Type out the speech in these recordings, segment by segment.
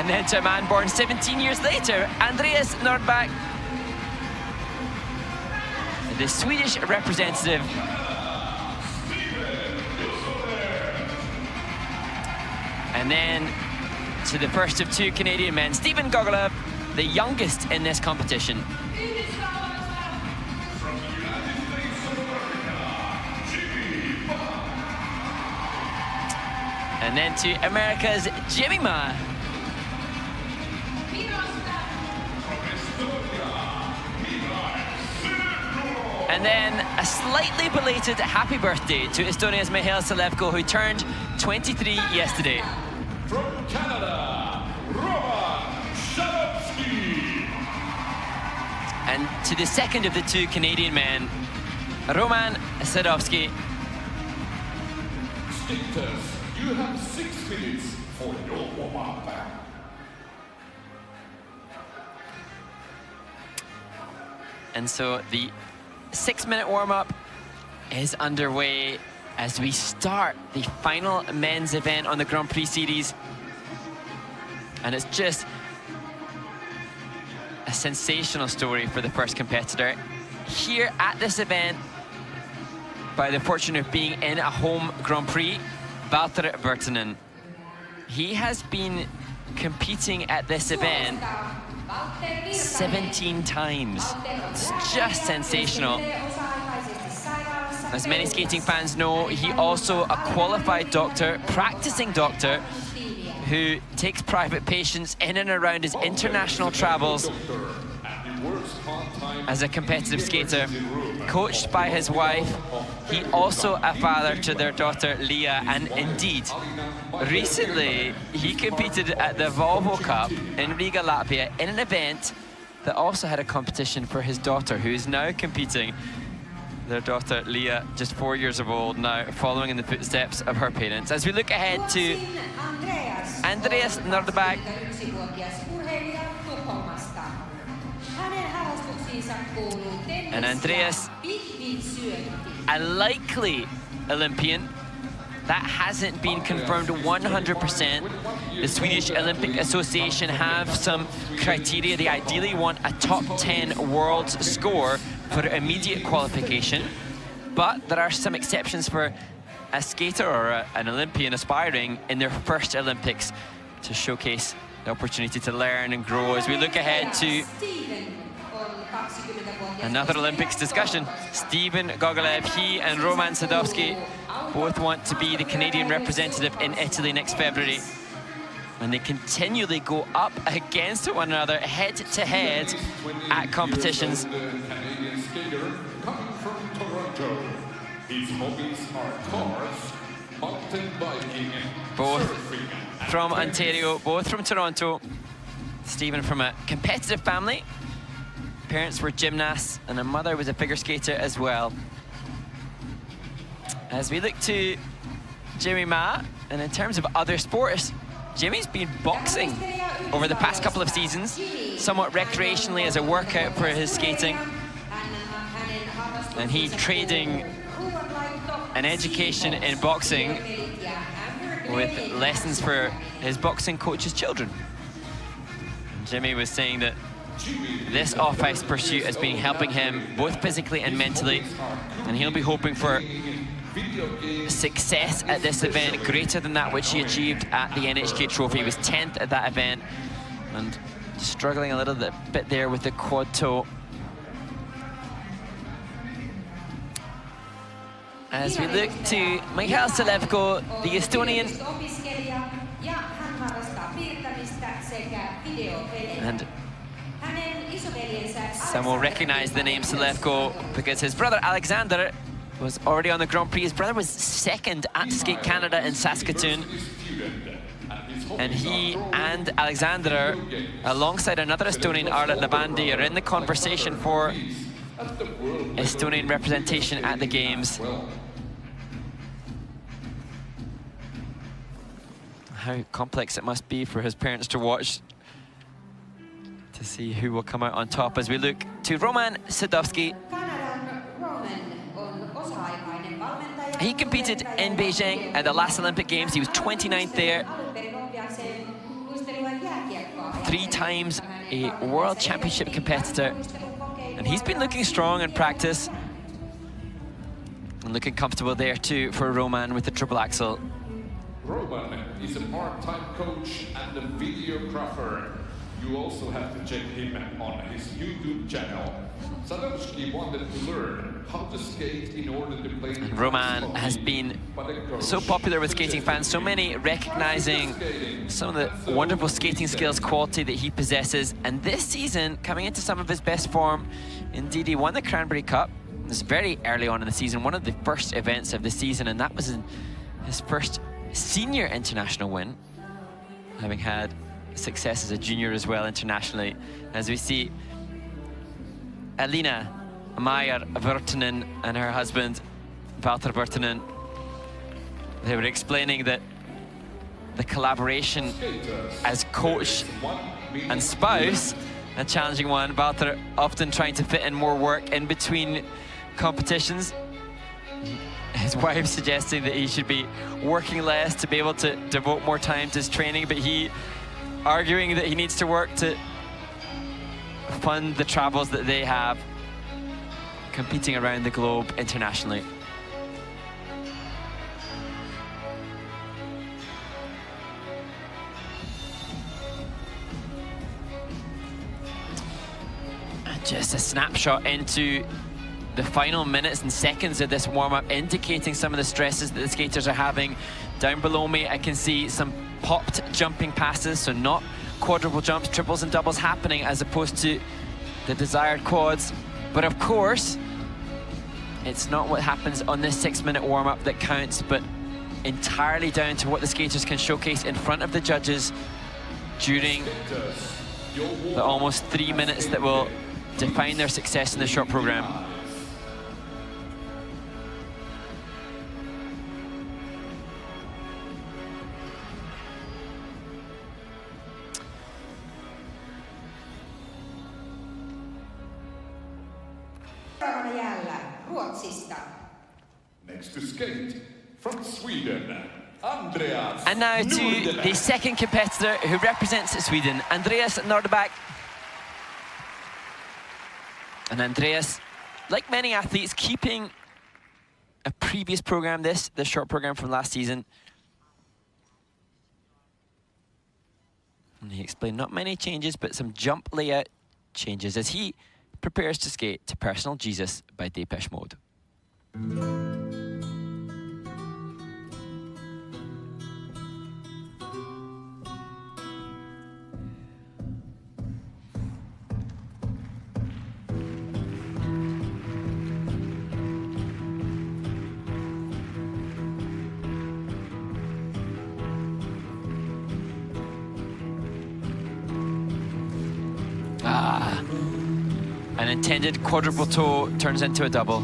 And then to a man born 17 years later, Andreas Nordebäck, the Swedish representative. And then to the first of two Canadian men, Stephen Gogolev, the youngest in this competition. And then to America's Jimmy Ma. And then a slightly belated happy birthday to Estonia's Mihail Salevko, who turned 23 yesterday. From Canada, Roman Sadowski. And to the second of the two Canadian men, Roman Sadowski. Skaters, you have 6 minutes for your warm-up. And so the 6-minute warm-up is underway as we start the final men's event on the Grand Prix series. And it's just a sensational story for the first competitor. Here at this event, by the fortune of being in a home Grand Prix, Valtteri Virtanen. He has been competing at this event 17 times. It's just sensational. As many skating fans know, he also a qualified doctor, practicing doctor, who takes private patients in and around his international travels as a competitive skater. Coached by his wife, he also a father to their daughter Leah, and indeed, recently he competed at the Volvo Cup in Riga, Latvia, in an event that also had a competition for his daughter, who is now competing. Their daughter Leah, just 4 years old now, following in the footsteps of her parents. As we look ahead to Andreas Nordebäck. And Andreas, a likely Olympian. That hasn't been confirmed 100%. The Swedish Olympic Association have some criteria. They ideally want a top 10 world score for immediate qualification. But there are some exceptions for a skater or an Olympian aspiring in their first Olympics to showcase the opportunity to learn and grow. As we look ahead to another Olympics discussion, Stephen Gogolev, he and Roman Sadowski both want to be the Canadian representative in Italy next February. And they continually go up against one another, head to head at competitions. Canadian skater coming from Toronto. His hobbies are cars, mountain biking, both surfing, from Ontario, both from Toronto. Stephen from a competitive family. Parents were gymnasts and a mother was a figure skater as well. As we look to Jimmy Ma, and in terms of other sports, Jimmy's been boxing over the past couple of seasons, somewhat recreationally as a workout for his skating. And he trading an education in boxing with lessons for his boxing coach's children. And Jimmy was saying that this off-ice pursuit has been helping him both physically and mentally, and he'll be hoping for success at this event greater than that which he achieved at the NHK Trophy. He was 10th at that event and struggling a little bit there with the quad toe. As we look to Mihail Salevko, the Estonian, and some will recognize the name Salevko because his brother Alexander was already on the Grand Prix. His brother was second at Skate Canada in Saskatoon. And he and Alexander, alongside another Estonian, Arlet Lavandi, are in the conversation for Estonian representation at the Games. How complex it must be for his parents to watch to see who will come out on top as we look to Roman Sadowski. He competed in Beijing at the last Olympic Games. He was 29th there. 3 times a World Championship competitor. And he's been looking strong in practice. And looking comfortable there too for Roman with the triple axel. Roman is a part-time coach and a videographer. You also have to check him on his YouTube channel. Sadowski wanted to learn how to skate in order to play. And Roman has been so popular with skating fans, so many recognizing some of the wonderful skating skills quality that he possesses. And this season, coming into some of his best form, indeed he won the Cranberry Cup. It was very early on in the season, one of the first events of the season, and that was his first senior international win, having had success as a junior as well internationally. As we see Alina Meyer Virtanen and her husband Walter Virtanen, they were explaining that the collaboration as coach and spouse, a challenging one. Walter often trying to fit in more work in between competitions. His wife suggesting that he should be working less to be able to devote more time to his training, but he arguing that he needs to work to fund the travels that they have, competing around the globe internationally. And just a snapshot into the final minutes and seconds of this warm-up, indicating some of the stresses that the skaters are having. Down below me, I can see some popped jumping passes, so not quadruple jumps, triples and doubles happening as opposed to the desired quads. But of course, it's not what happens on this 6-minute warm-up that counts, but entirely down to what the skaters can showcase in front of the judges during the almost 3 minutes that will define their success in the short program. Next to skate from Sweden, Andreas. And now to the second competitor who represents Sweden, Andreas Nordebäck. And Andreas, like many athletes, keeping a previous program, the short program from last season. And he explained not many changes, but some jump layout changes as he prepares to skate to Personal Jesus by Depeche Mode. An intended quadruple toe turns into a double.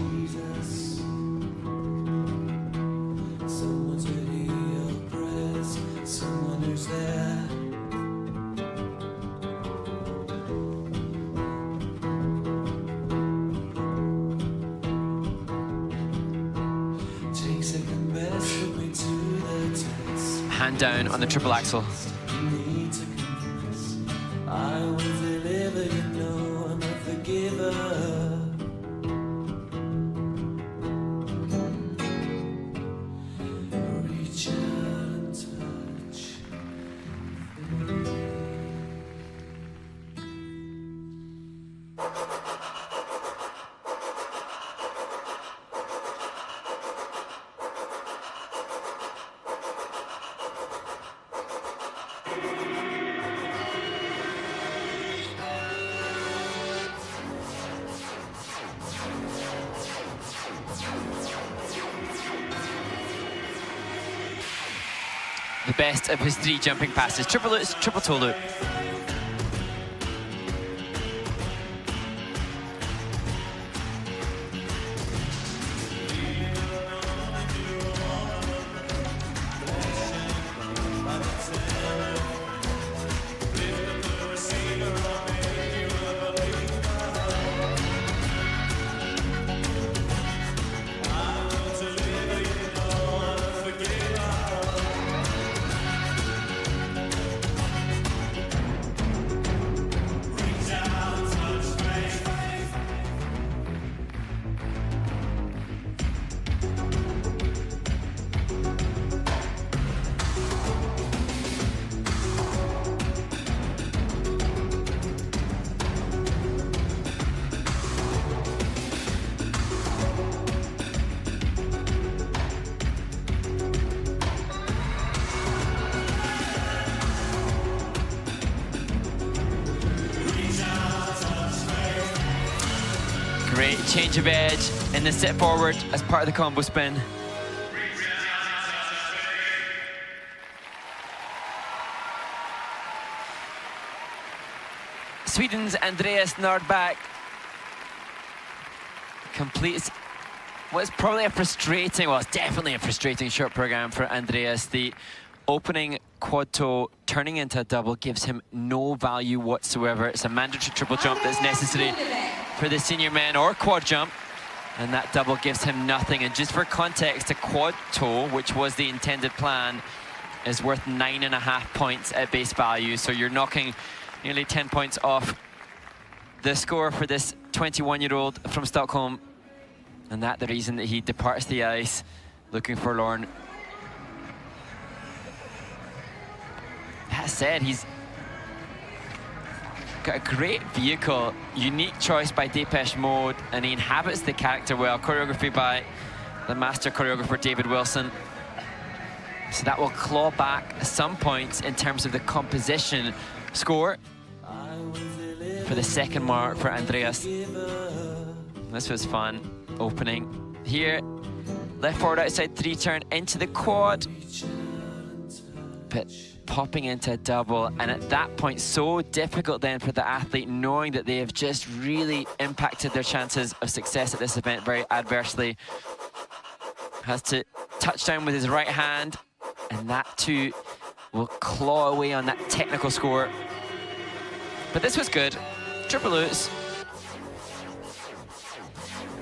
Hand down on the triple axel. The best of his 3 jumping passes. Triple loops, triple toe loop. Great change of edge in the sit forward as part of the combo spin. Sweden's Andreas Nordebäck completes what's probably a frustrating, well, it's definitely a frustrating short program for Andreas. The opening quad toe turning into a double gives him no value whatsoever. It's a mandatory triple jump that's necessary for the senior men, or quad jump, and that double gives him nothing. And just for context, a quad toe, which was the intended plan, is worth 9.5 points at base value. So you're knocking nearly 10 points off the score for this 21-year-old from Stockholm. And that's the reason that he departs the ice looking forlorn. That said, he's got a great vehicle, unique choice by Depeche Mode, and he inhabits the character well. Choreography by the master choreographer David Wilson. So that will claw back some points in terms of the composition score for the second mark for Andreas. This was fun, opening. Here, left forward outside 3 turn into the quad, but popping into a double, and at that point, so difficult then for the athlete, knowing that they have just really impacted their chances of success at this event very adversely. Has to touch down with his right hand, and that too will claw away on that technical score. But this was good. Triple oops.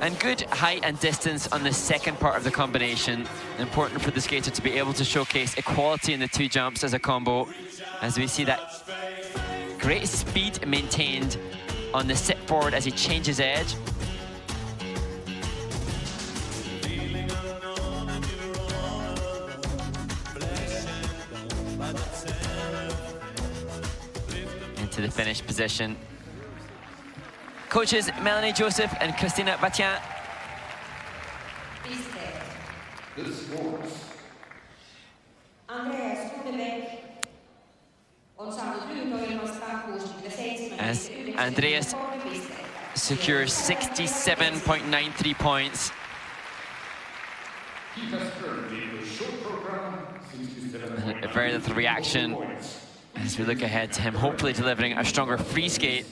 And good height and distance on the second part of the combination. Important for the skater to be able to showcase equality in the 2 jumps as a combo, as we see that great speed maintained on the sit forward as he changes edge. Into the finished position. Coaches Melanie Joseph and Christina Batien. The scores. Andreas Nordebäck on saanut lyhytohjelmasta 67. As Andreas secures 67.93 points. He has earned the short program 67. Very little reaction as we look ahead to him hopefully delivering a stronger free skate